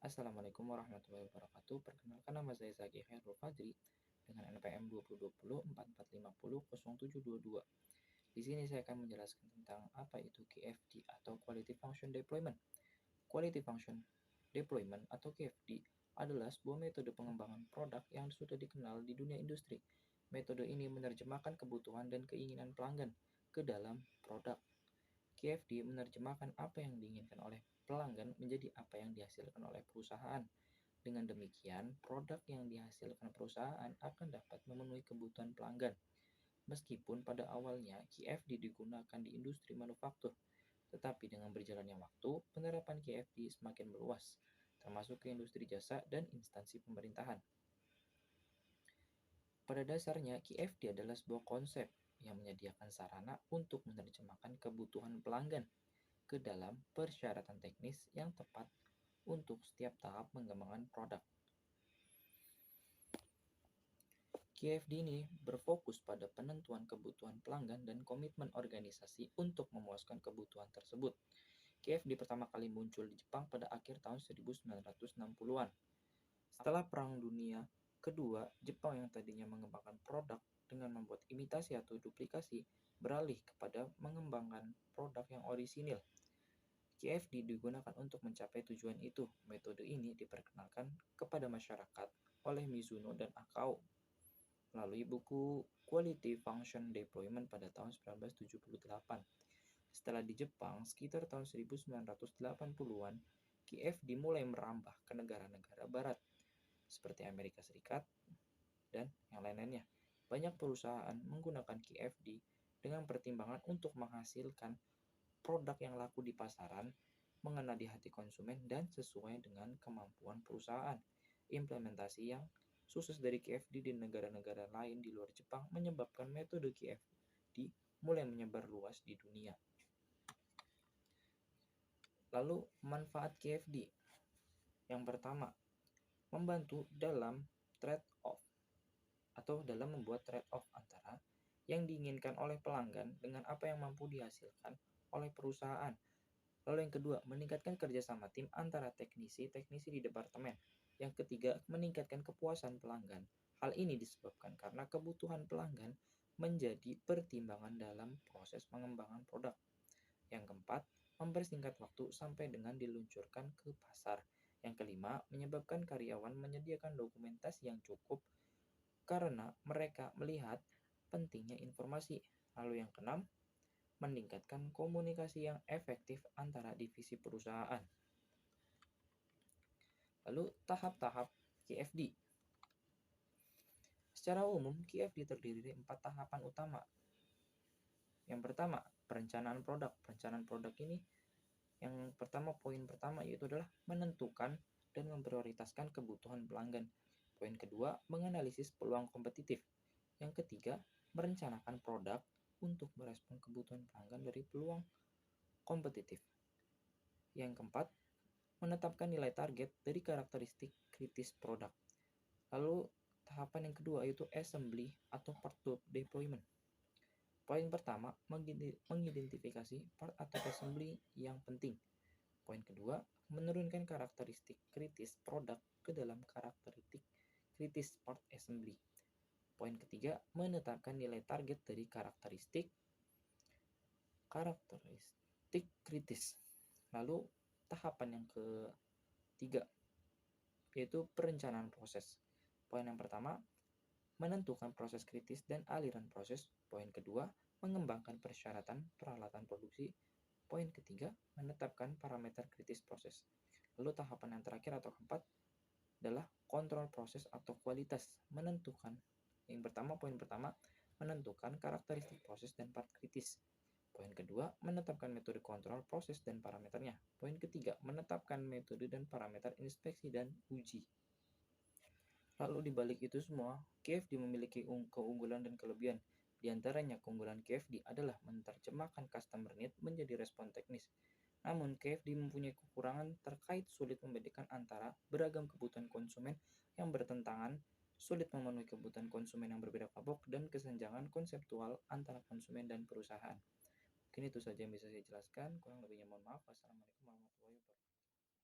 Assalamualaikum warahmatullahi wabarakatuh. Perkenalkan nama saya Zaki Khairul Fadri dengan NPM 2020 4450 0722. Di sini saya akan menjelaskan tentang apa itu KFD atau Quality Function Deployment. Quality Function Deployment atau KFD adalah sebuah metode pengembangan produk yang sudah dikenal di dunia industri. Metode ini menerjemahkan kebutuhan dan keinginan pelanggan ke dalam produk. KFD menerjemahkan apa yang diinginkan oleh pelanggan menjadi apa yang dihasilkan oleh perusahaan. Dengan demikian, produk yang dihasilkan perusahaan akan dapat memenuhi kebutuhan pelanggan. Meskipun pada awalnya KFD digunakan di industri manufaktur, tetapi dengan berjalannya waktu, penerapan KFD semakin meluas, termasuk ke industri jasa dan instansi pemerintahan. Pada dasarnya, KFD adalah sebuah konsep yang menyediakan sarana untuk menerjemahkan kebutuhan pelanggan ke dalam persyaratan teknis yang tepat untuk setiap tahap pengembangan produk. KFD ini berfokus pada penentuan kebutuhan pelanggan dan komitmen organisasi untuk memuaskan kebutuhan tersebut. KFD pertama kali muncul di Jepang pada akhir tahun 1960-an. Setelah Perang Dunia Kedua, Jepang yang tadinya mengembangkan produk dengan membuat imitasi atau duplikasi beralih kepada mengembangkan produk yang orisinil. KFD digunakan untuk mencapai tujuan itu. Metode ini diperkenalkan kepada masyarakat oleh Mizuno dan Akao melalui buku Quality Function Deployment pada tahun 1978. Setelah di Jepang, sekitar tahun 1980-an, KFD mulai merambah ke negara-negara barat seperti Amerika Serikat dan yang lain-lainnya. Banyak perusahaan menggunakan KFD dengan pertimbangan untuk menghasilkan produk yang laku di pasaran, mengena di hati konsumen, dan sesuai dengan kemampuan perusahaan. Implementasi yang sukses dari KFD di negara-negara lain di luar Jepang menyebabkan metode KFD mulai menyebar luas di dunia. Lalu, manfaat KFD. Yang pertama, membantu dalam trade-off atau dalam membuat trade-off antara yang diinginkan oleh pelanggan dengan apa yang mampu dihasilkan oleh perusahaan. Lalu yang kedua, meningkatkan kerjasama tim antara teknisi di departemen. Yang ketiga, meningkatkan kepuasan pelanggan. Hal ini disebabkan karena kebutuhan pelanggan menjadi pertimbangan dalam proses pengembangan produk. Yang keempat, mempersingkat waktu sampai dengan diluncurkan ke pasar. Yang kelima, menyebabkan karyawan menyediakan dokumentasi yang cukup karena mereka melihat pentingnya informasi. Lalu yang keenam, meningkatkan komunikasi yang efektif antara divisi perusahaan. Lalu tahap-tahap KFD. Secara umum, KFD terdiri dari 4 tahapan utama. Yang pertama, perencanaan produk. Perencanaan produk ini yang pertama, poin pertama yaitu adalah menentukan dan memprioritaskan kebutuhan pelanggan. Poin kedua, menganalisis peluang kompetitif. Yang ketiga, merencanakan produk untuk merespon kebutuhan pelanggan dari peluang kompetitif. Yang keempat, menetapkan nilai target dari karakteristik kritis produk. Lalu tahapan yang kedua yaitu assembly atau part deployment. Poin pertama, mengidentifikasi part atau assembly yang penting. Poin kedua, menurunkan karakteristik kritis produk ke dalam karakteristik kritis part assembly. Poin ketiga, menetapkan nilai target dari karakteristik kritis. Lalu tahapan yang ketiga yaitu perencanaan proses. Poin yang pertama, menentukan proses kritis dan aliran proses. Poin kedua, mengembangkan persyaratan peralatan produksi. Poin ketiga, menetapkan parameter kritis proses. Lalu tahapan yang terakhir atau keempat adalah kontrol proses atau kualitas. Menentukan poin pertama, menentukan karakteristik proses dan part kritis. Poin kedua, menetapkan metode kontrol proses dan parameternya. Poin ketiga, menetapkan metode dan parameter inspeksi dan uji. Lalu di balik itu semua, KFD memiliki keunggulan dan kelebihan. Di antaranya keunggulan KFD adalah menerjemahkan customer need menjadi respon teknis. Namun KFD mempunyai kekurangan terkait sulit membedakan antara beragam kebutuhan konsumen yang bertentangan, sulit memenuhi kebutuhan konsumen yang berbeda kelompok, dan kesenjangan konseptual antara konsumen dan perusahaan. Mungkin itu saja yang bisa saya jelaskan. Kurang lebihnya mohon maaf. Wassalamualaikum warahmatullahi wabarakatuh.